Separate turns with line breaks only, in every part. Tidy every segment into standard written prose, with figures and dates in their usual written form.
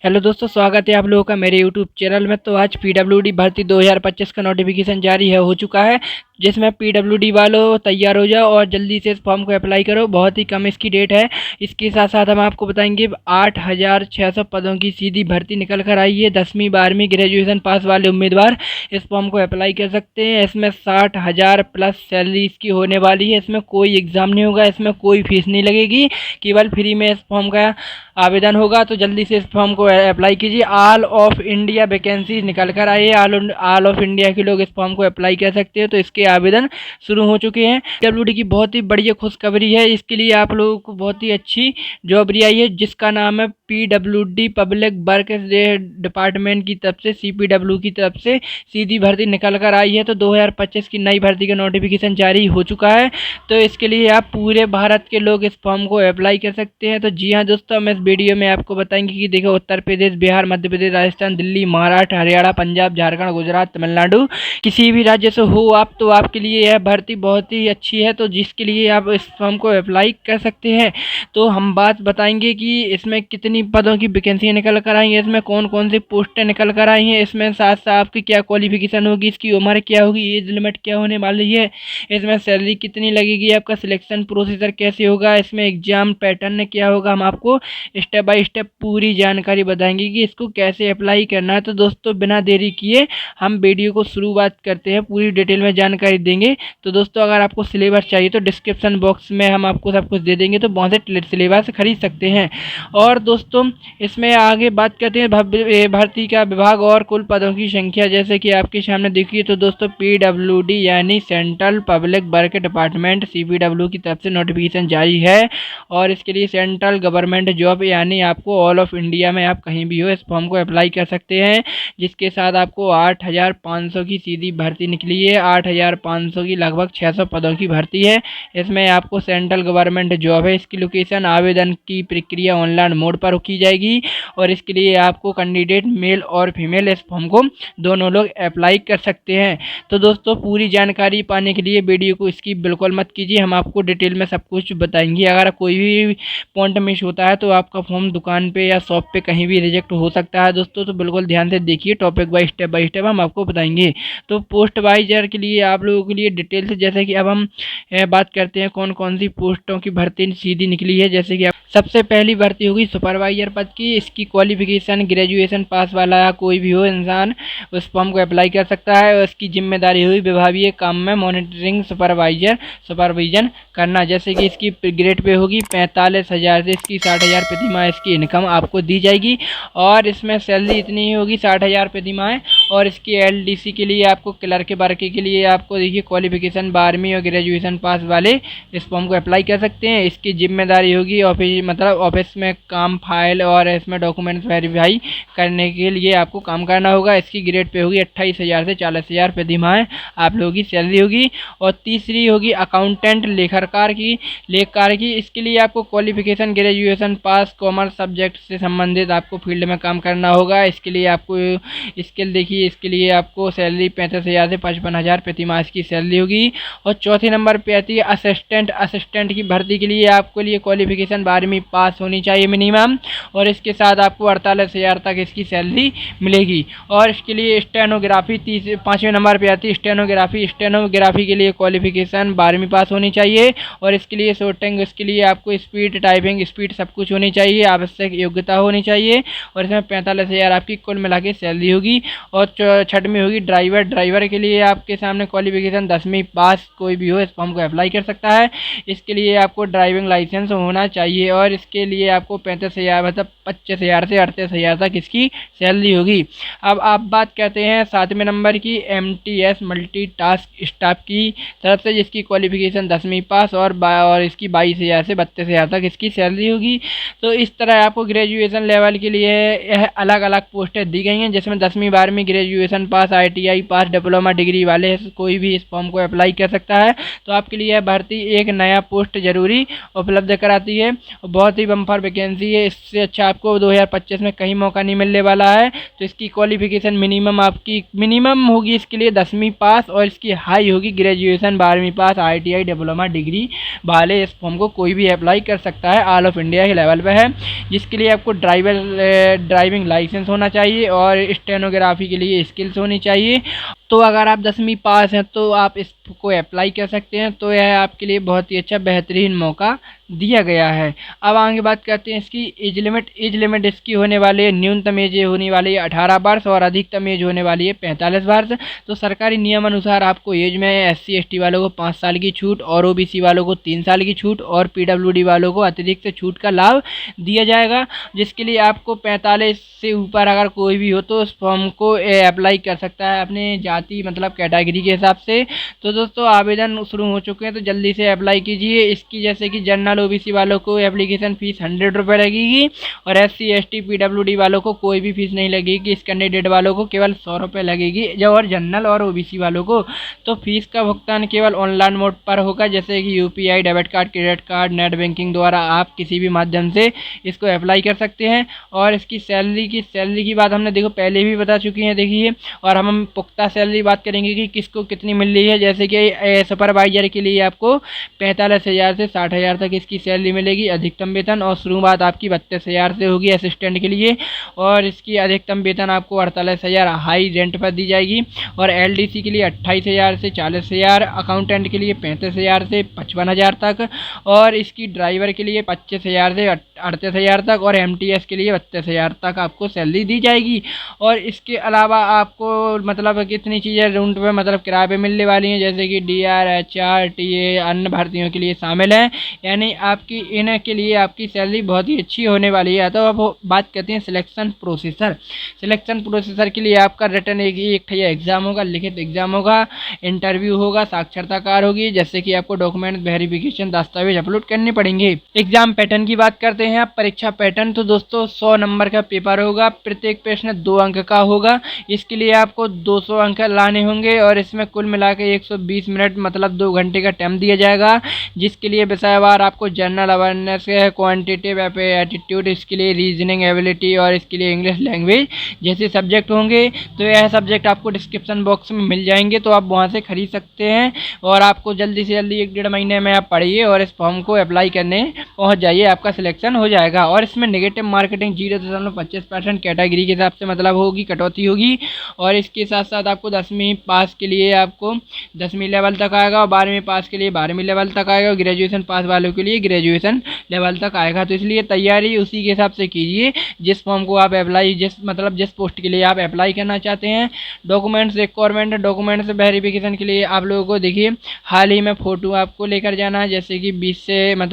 Hello दोस्तों, स्वागत है आप लोगों का मेरे यूट्यूब चैनल में। तो आज पीडब्ल्यूडी भर्ती 2025 का नोटिफिकेशन जारी हो चुका है, जिसमें पीडब्ल्यूडी वालों तैयार हो जाओ और जल्दी से इस फॉर्म को अप्लाई करो। बहुत ही कम इसकी डेट है। इसके साथ साथ हम आपको बताएंगे 8,600 पदों की सीधी भर्ती निकल कर आई है। 10वीं 12वीं ग्रेजुएशन पास वाले उम्मीदवार इस फॉर्म को अप्लाई कर सकते हैं। इसमें 60,000 प्लस सैलरी इसकी होने वाली है। इसमें कोई एग्ज़ाम नहीं होगा, इसमें कोई फीस नहीं लगेगी, केवल फ्री में इस फॉर्म का आवेदन होगा। तो जल्दी से इस फॉर्म को अप्लाई कीजिए। ऑल ऑफ इंडिया वैकेंसी निकल कर आई है। ऑल ऑफ इंडिया के लोग इस फॉर्म को अप्लाई कर सकते हैं। तो इसके आवेदन शुरू हो चुके हैं। पीडब्ल्यूडी की बहुत ही बढ़िया खुशखबरी है। इसके लिए आप लोगों को बहुत ही अच्छी जॉब आई है, जिसका नाम है पीडब्ल्यूडी पब्लिक वर्क डिपार्टमेंट की तरफ से, सीपीडब्ल्यू की तरफ से सीधी भर्ती निकल कर आई है। तो 2025 की नई भर्ती का नोटिफिकेशन जारी हो चुका है। तो इसके लिए आप पूरे भारत के लोग इस फॉर्म को अप्लाई कर सकते हैं। तो जी हाँ दोस्तों, हम इस वीडियो में आपको बताएंगे कि देखो, उत्तर प्रदेश, बिहार, मध्य प्रदेश, राजस्थान, दिल्ली, महाराष्ट्र, हरियाणा, पंजाब, झारखंड, गुजरात, तमिलनाडु, किसी भी राज्य से हो आप, तो आपके लिए यह भर्ती बहुत ही अच्छी है। तो जिसके लिए आप इस फॉर्म को अप्लाई कर सकते हैं। तो हम बात बताएंगे कि इसमें कितनी पदों की वैकेंसी निकल कर आई है, इसमें कौन कौन सी पोस्टें निकल कर आई हैं, इसमें साथ साथ आपकी क्या क्वालिफिकेशन होगी, इसकी उम्र क्या होगी, एज लिमिट क्या होने वाली है, इसमें सैलरी कितनी लगेगी, आपका सिलेक्शन प्रोसीजर कैसे होगा, इसमें एग्जाम पैटर्न क्या होगा। हम आपको स्टेप बाय स्टेप पूरी जानकारी बताएंगे कि इसको कैसे अप्लाई करना है। तो दोस्तों, बिना देरी किए हम वीडियो को शुरुआत करते हैं। पूरी डिटेल में जानकारी देंगे। तो दोस्तों, अगर आपको सिलेबस चाहिए तो डिस्क्रिप्शन बॉक्स में हम आपको सब कुछ दे देंगे, तो वहाँ से सिलेबस खरीद सकते हैं। और दोस्तों, इसमें आगे बात करते हैं भर्ती का विभाग और कुल पदों की संख्या। जैसे कि आपके सामने देखिए, तो दोस्तों पीडब्ल्यूडी यानी central public work department, CPW की तरफ से नोटिफिकेशन जारी है। और इसके लिए सेंट्रल गवर्नमेंट जॉब, यानी आपको ऑल ऑफ इंडिया में आप कहीं भी हो इस फॉर्म को अप्लाई कर सकते हैं। जिसके साथ आपको 8,500 की सीधी भर्ती निकली है। 8,500 की लगभग 600 पदों की भर्ती है। इसमें आपको सेंट्रल गवर्नमेंट जॉब है। इसकी लोकेशन, आवेदन की प्रक्रिया ऑनलाइन मोड पर की जाएगी। और इसके लिए आपको कैंडिडेट मेल और फीमेल इस फॉर्म को दोनों लोग अप्लाई कर सकते हैं। तो दोस्तों, पूरी जानकारी पाने के लिए वीडियो को स्किप बिल्कुल मत कीजिए। हम आपको डिटेल में सब कुछ बताएंगे। अगर कोई भी पॉइंट मिस होता है तो आपका फॉर्म दुकान पे या शॉप पे कहीं भी रिजेक्ट हो सकता है दोस्तों। तो बिल्कुल ध्यान से देखिए, टॉपिक बाय स्टेप हम आपको बताएंगे। तो पोस्ट वाइजर के लिए आप लोगों के लिए डिटेल से, जैसे कि अब हम बात करते हैं कौन कौन सी पोस्टों की भर्ती सीधी निकली है। जैसे कि सबसे पहली भर्ती होगी सुपरवाइजर पद की। इसकी क्वालिफिकेशन ग्रेजुएशन पास वाला कोई भी हो इंसान उस फॉर्म को अप्लाई कर सकता है। और इसकी जिम्मेदारी हुई विभागीय काम में मॉनिटरिंग सुपरविजन करना। जैसे कि इसकी ग्रेड पे होगी 45,000 से इसकी 60,000 प्रति माह इसकी इनकम आपको दी जाएगी। और इसमें सैलरी इतनी ही होगी 60,000 प्रति माह। और इसकी एलडीसी के लिए आपको क्लर्क वर्क के लिए आपको देखिए क्वालिफिकेशन 12वीं और ग्रेजुएशन पास वाले इस फॉर्म को अप्लाई कर सकते हैं। इसकी जिम्मेदारी होगी ऑफिस में काम, फाइल और इसमें डॉक्यूमेंट्स वेरीफाई करने के लिए आपको काम करना होगा। इसकी ग्रेड पे होगी 28,000 से 40,000 प्रति माह आप लोगों की सैलरी होगी। और तीसरी होगी अकाउंटेंट लेखाकार की। इसके लिए आपको qualification graduation pass, commerce subject से संबंधित आपको फील्ड में काम करना होगा। इसके लिए आपको स्किल देखिए, इसके लिए आपको सैलरी 35,000 से 55,000 प्रति माह की सैलरी होगी। और चौथे नंबर पे आती है असिस्टेंट की भर्ती के लिए आपके लिए क्वालिफिकेशन 12वीं पास होनी चाहिए मिनिमम। और इसके साथ आपको 48,000 तक इसकी सैलरी मिलेगी। और इसके लिए स्टेनोग्राफी 5वें नंबर पे आती है स्टेनोग्राफी के लिए क्वालिफिकेशन 12वीं पास होनी चाहिए। और इसके लिए शॉर्टिंग, इसके लिए आपको स्पीड, टाइपिंग स्पीड सब कुछ होनी चाहिए, आवश्यक योग्यता होनी चाहिए। और इसमें 45,000 आपकी कुल मिला के सैलरी होगी। और छठवीं होगी ड्राइवर के लिए आपके सामने क्वालिफिकेशन 10वीं पास कोई भी हो इस फॉर्म को अप्लाई कर सकता है। इसके लिए आपको ड्राइविंग लाइसेंस होना चाहिए। और इसके लिए आपको 35,000 मतलब 25,000 से 38,000 तक इसकी सैलरी होगी। अब आप बात करते हैं 7वें नंबर की MTS मल्टीटास्क स्टाफ की तरफ से, जिसकी क्वालिफिकेशन 10वीं पास और इसकी 22,000 से 32,000 तक इसकी सैलरी होगी। तो इस तरह आपको ग्रेजुएशन लेवल के लिए यह अलग अलग पोस्टें दी गई हैं, जिसमें 10वीं 12वीं ग्रेजुएशन पास, ITI पास, डिप्लोमा डिग्री वाले कोई भी इस फॉर्म को अप्लाई कर सकता है। तो आपके लिए यह भर्ती एक नया पोस्ट जरूरी उपलब्ध कराती है। बहुत ही बम्पर वैकेंसी है। इससे अच्छा आपको 2025 में कहीं मौका नहीं मिलने वाला है। तो इसकी क्वालिफिकेशन मिनिमम आपकी मिनिमम होगी इसके लिए 10वीं पास, और इसकी हाई होगी ग्रेजुएशन 12वीं पास, ITI डिप्लोमा डिग्री वाले इस फॉर्म को कोई भी अप्लाई कर सकता है। ऑल ऑफ इंडिया के लेवल पे है, जिसके लिए आपको ड्राइविंग लाइसेंस होना चाहिए और स्टेनोग्राफी के लिए स्किल्स होनी चाहिए। तो अगर आप 10वीं पास हैं तो आप इसको अप्लाई कर सकते हैं। तो यह आपके लिए बहुत ही अच्छा बेहतरीन मौका दिया गया है। अब आगे बात करते हैं इसकी एज लिमिट। एज लिमिट इसकी होने वाली है, न्यूनतम एज होने वाली है 18 वर्ष और अधिकतम एज होने वाली है 45 वर्ष। तो सरकारी नियम अनुसार आपको एज में SC ST वालों को 5 साल की छूट और OBC वालों को 3 साल की छूट और PWD वालों को अतिरिक्त छूट का लाभ दिया जाएगा, जिसके लिए आपको 45 से ऊपर अगर कोई भी हो तो उस फॉर्म को अप्लाई कर सकता है अपने जाति मतलब कैटेगरी के हिसाब से। तो दोस्तों आवेदन शुरू हो चुके हैं, तो जल्दी से अप्लाई कीजिए। इसकी जैसे कि जनरल OBC वालों को एप्लीकेशन फ़ीस 100 रुपये लगेगी और SC ST PWD वालों को कोई भी फीस नहीं लगेगी। इस कैंडिडेट वालों को केवल 100 रुपये लगेगी। जो और जनरल और OBC वालों को तो फीस का भुगतान केवल ऑनलाइन मोड पर होगा, जैसे कि UPI, debit card, credit card, net banking द्वारा आप किसी भी माध्यम से इसको अप्लाई कर सकते हैं। और इसकी सैलरी की बात हमने देखो पहले भी बता चुकी है, देखिए। और हम पुख्ता सैलरी बात करेंगे कि किसको कितनी मिल रही है। जैसे कि सुपरवाइजर के लिए आपको 45,000 से 60,000 तक इसकी सैलरी मिलेगी अधिकतम वेतन, और शुरुआत आपकी 32,000 से होगी असिस्टेंट के लिए। और इसकी अधिकतम वेतन आपको 48,000 हाई रेंट पर दी जाएगी। और LDC के लिए 28,000 से 40,000, अकाउंटेंट के लिए 35,000 से 55,000 तक, और इसकी ड्राइवर के लिए 25,000 से 38,000 तक, और MTS के लिए 32,000 तक आपको सैलरी दी जाएगी। और इसके अलावा आपको मतलब कितनी चीज़ें रेंट पे मतलब किराए पे मिलने वाली हैं, जैसे कि DR, HR, TA अन्य भर्तियों के लिए शामिल हैं। यानी आपकी इनके लिए आपकी सैलरी बहुत ही अच्छी होने वाली है। तो अब बात करते हैं सिलेक्शन प्रोसेसर। सिलेक्शन प्रोसेसर के लिए आपका रिटर्न एक एग्ज़ाम होगा, लिखित एग्ज़ाम होगा, इंटरव्यू होगा, साक्षात्कार होगी, जैसे कि आपको डॉक्यूमेंट वेरिफिकेशन दस्तावेज अपलोड करने पड़ेंगे। एग्जाम पैटर्न की बात करते हैं आप, परीक्षा पैटर्न। तो दोस्तों 100 नंबर का पेपर होगा, प्रत्येक प्रश्न 2 अंक का होगा। इसके लिए आपको 200 अंक लाने होंगे और इसमें कुल मिला के 120 मिनट मतलब 2 घंटे का टाइम दिया जाएगा, जिसके लिए विषयवार आपको जनरल अवेयरनेस है, क्वांटिटेटिव एप्टीट्यूड, इसके लिए रीजनिंग एबिलिटी और इसके लिए इंग्लिश लैंग्वेज जैसे सब्जेक्ट होंगे। तो यह सब्जेक्ट आपको डिस्क्रिप्शन बॉक्स में मिल जाएंगे, तो आप वहाँ से खरीद सकते हैं। और आपको जल्दी से जल्दी 1-1.5 महीने में आप पढ़िए और इस फॉर्म को अप्लाई करने पहुँच जाइए, आपका सिलेक्शन हो जाएगा। और इसमें नेगेटिव मार्केटिंग 0.25% कैटेगरी के हिसाब से मतलब होगी, कटौती होगी। और इसके साथ साथ आपको 10वीं पास के लिए आपको 10वीं लेवल तक आएगा, और 12वीं पास के लिए 12वीं लेवल तक आएगा, और ग्रेजुएशन पास वालों के लिए ग्रेजुएशन लेवल तक आएगा। तो इसलिए तैयारी उसी के हिसाब से कीजिए जिस फॉर्म को आप अप्लाई जिस पोस्ट के लिए आप अप्लाई करना चाहते हैं। डॉक्यूमेंट्स डॉक्यूमेंट्स वेरिफिकेशन के लिए आप लोगों को देखिए हाल ही में फ़ोटो आपको लेकर जाना है, जैसे कि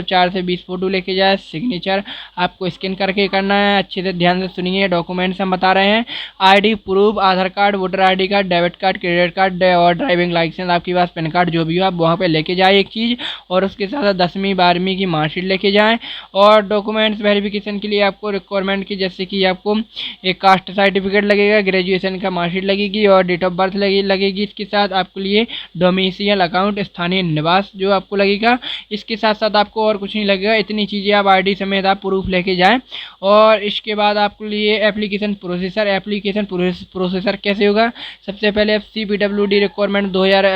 4 से 20 फ़ोटो लेके जाए। सिग्नेचर आपको स्कैन करके करना है। अच्छे से ध्यान से सुनिए, डॉक्यूमेंट्स हम बता रहे हैं। ID proof, Aadhaar card, voter ID card, debit card, credit card और ड्राइविंग लाइसेंस, आपके पास पैन कार्ड जो भी हो आप वहाँ पे लेके जाए एक चीज़, और उसके साथ 10वीं 12वीं की मार्कशीट लेके जाएँ। और डॉक्यूमेंट्स वेरिफिकेशन के लिए आपको रिक्वायरमेंट की जैसे कि आपको एक कास्ट सर्टिफिकेट लगेगा, ग्रेजुएशन का मार्कशीट लगेगी और डेट ऑफ बर्थ लगेगी। इसके साथ आपके लिए डोमिसियल अकाउंट, स्थानीय निवास जो आपको लगेगा। इसके साथ साथ आपको और कुछ नहीं लगेगा, इतनी चीज़ें आप ID समेत आप प्रूफ लेके जाएं। और इसके बाद आपके लिए एप्लीकेशन प्रोसेसर कैसे होगा। सबसे पहले CPWD रिक्वायरमेंट 2000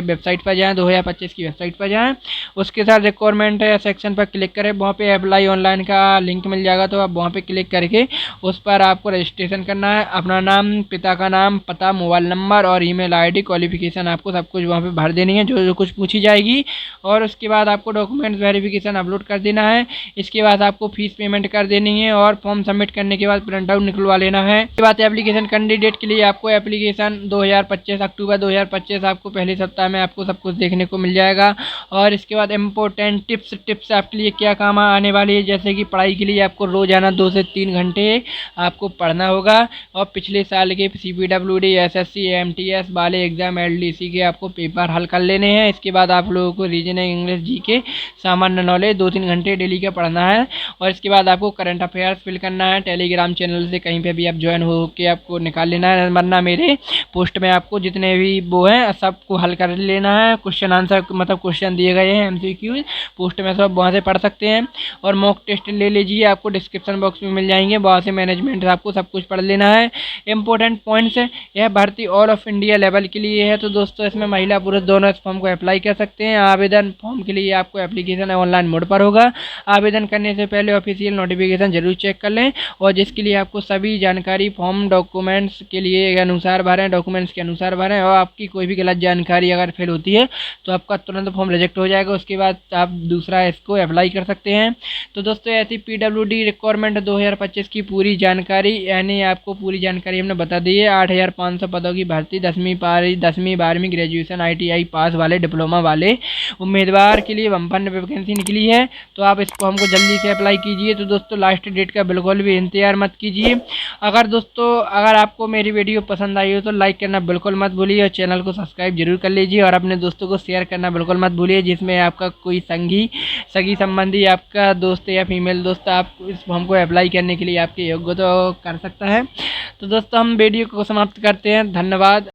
वेबसाइट पर जाएँ, 2025 की वेबसाइट पर जाएँ। उसके साथ रिक्वायरमेंट सेक्शन पर क्लिक करें, वहाँ पे अप्लाई ऑनलाइन का लिंक मिल जाएगा, तो आप वहाँ पे क्लिक करके उस पर आपको रजिस्ट्रेशन करना है। अपना नाम, पिता का नाम, पता, मोबाइल नंबर और ईमेल ID, क्वालिफिकेशन आपको सब कुछ वहाँ पे भर देनी है, जो कुछ पूछी जाएगी। और उसके बाद आपको डॉक्यूमेंट्स वेरिफिकेशन अपलोड कर देना है। इसके बाद आपको फीस पेमेंट कर देनी है और फॉर्म सबमिट करने के बाद प्रिंट आउट निकलवा लेना है। इसके बाद एप्लीकेशन कैंडिडेट के लिए आपको एप्लीकेशन 2025 अक्टूबर 2025 आपको पहले सप्ताह में आपको सब कुछ देखने को मिल जाएगा। और इसके बाद इम्पोर्टेंट टिप्स आपके लिए क्या काम आने वाली है, जैसे कि पढ़ाई के लिए आपको रोजाना 2 से 3 घंटे आपको पढ़ना होगा। और पिछले साल के CPWD, SSC, MTS वाले एग्जाम LDC के आपको पेपर हल कर लेने हैं। इसके बाद आप लोगों को रीजनिंग, इंग्लिश, GK, सामान्य नॉलेज 2-3 घंटे डेली का पढ़ना है। और इसके बाद आपको करंट अफेयर्स फिल करना है। टेलीग्राम चैनल से कहीं पे भी आप ज्वाइन हो के आपको निकाल लेना है, वरना मेरे पोस्ट में आपको जितने भी वो हैं सबको हल कर लेना है। क्वेश्चन आंसर मतलब क्वेश्चन दिए गए हैं MCQ पोस्ट में, सब वहाँ से पढ़ सकते हैं। और मॉक टेस्ट ले लीजिए, आपको डिस्क्रिप्शन बॉक्स में मिल जाएंगे, वहाँ से मैनेजमेंट आपको सब कुछ पढ़ लेना है। इंपॉर्टेंट पॉइंट्स है, यह भर्ती ऑल ऑफ इंडिया लेवल के लिए है। तो दोस्तों इसमें महिला पुरुष दोनों इस फॉर्म को अप्लाई कर सकते हैं। आवेदन फॉर्म के लिए आपको एप्लीकेशन ऑनलाइन मोड पर होगा। आवेदन करने से पहले ऑफिशियल नोटिफिकेशन जरूर चेक कर लें, और जिसके लिए आपको सभी जानकारी फॉर्म डॉक्यूमेंट्स के लिए अनुसार भरें, डॉक्यूमेंट्स के अनुसार भरें। और आपकी कोई भी गलत जानकारी अगर फिल होती है तो आपका तुरंत फॉर्म रिजेक्ट हो जाएगा, उसके बाद आप दूसरा इसको अप्लाई कर सकते हैं। तो दोस्तों ऐसी PWD रिक्वायरमेंट 2025 की पूरी जानकारी, यानी आपको पूरी जानकारी हमने बता दी है। 8500 पदों की भर्ती 10वीं 12वीं ग्रेजुएशन ITI पास वाले, डिप्लोमा वाले उम्मीदवार के लिए बम्पर वैकेंसी निकली है। तो आप इस फॉर्म को जल्दी से अप्लाई कीजिए। तो दोस्तों लास्ट डेट का बिल्कुल भी इंतजार मत कीजिए। अगर आपको मेरी वीडियो पसंद आई हो तो लाइक करना बिल्कुल मत भूलिए, और चैनल को सब्सक्राइब जरूर कर लीजिए, और अपने दोस्तों को शेयर करना बिल्कुल मत भूलिए, जिसमें आपका कोई सगी संबंधी, आपका दोस्त या फीमेल दोस्त आप इस फॉर्म को अप्लाई करने के लिए आपके योग्य तो कर सकता है। तो दोस्तों हम वीडियो को समाप्त करते हैं। धन्यवाद।